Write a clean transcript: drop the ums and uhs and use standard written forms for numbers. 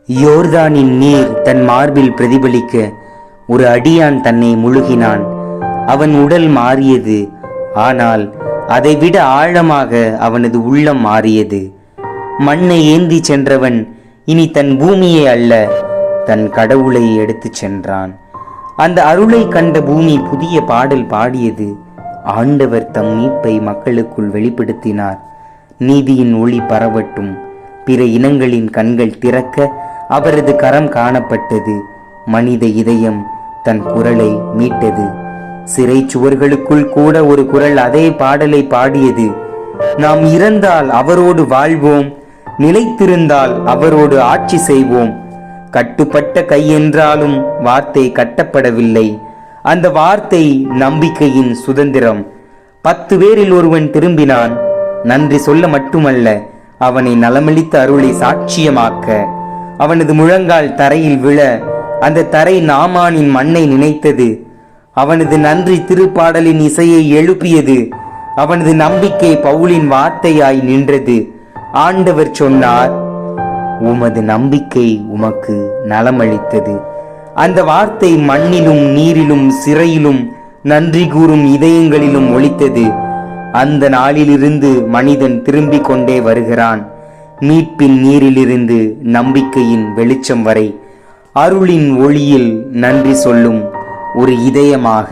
யோர்தானின் நீர் தன் மார்பில் பிரதிபலிக்க ஒரு அடியான் தன்னை முழுகினான். அவன் உடல் மாறியது, ஆனால் அதைவிட ஆழமாக அவனது உள்ளம் மாறியது. மண்ணை ஏந்தி சென்றவன் இனி தன் பூமியை அல்ல, தன் கடவுளை எடுத்துச் சென்றான். அந்த அருளை கண்ட பூமி புதிய பாடல் பாடியது. ஆண்டவர் தம் மீட்பை மக்களுக்குள் வெளிப்படுத்தினார். நீதியின் ஒளி பரவட்டும், பிற இனங்களின் கண்கள் திறக்க அவரது கரம் காணப்பட்டது. மனித இதயம் தன் குரலை மீட்டது. சிறை சுவர்களுக்குள் கூட ஒரு குரல் அதே பாடலை பாடியது. நாம் இறந்தால் அவரோடு வாழ்வோம், நிலைத்திருந்தால் அவரோடு ஆட்சி செய்வோம். கட்டுப்பட்ட கை என்றாலும் வார்த்தை கட்டப்படவில்லை. அந்த வார்த்தை நம்பிக்கையின் சுதந்திரம். 10 பேரில் ஒருவன் திரும்பினான். நன்றி சொல்ல மட்டுமல்ல, அவனை நலமளித்த அருளை சாட்சியமாக்க. அவனது முழங்கால் தரையில் விழ அந்த தரை நாமானின் மண்ணை நினைத்தது. அவனது நன்றி திருப்பாடலின் இசையை எழுப்பியது. அவனது நம்பிக்கை பவுலின் வார்த்தையாய் நின்றது. ஆண்டவர் சொன்னார், உமது நம்பிக்கை உமக்கு நலமளித்தது. அந்த வார்த்தை மண்ணிலும் நீரிலும் சிறையிலும் நன்றி கூறும் இதயங்களிலும் ஒலித்தது. அந்த நாளிலிருந்து மனிதன் திரும்பிக் கொண்டே வருகிறான். மீட்பின் நீரிலிருந்து நம்பிக்கையின் வெளிச்சம் வரை அருளின் ஒளியில் நன்றி சொல்லும் ஒரு இதயமாக.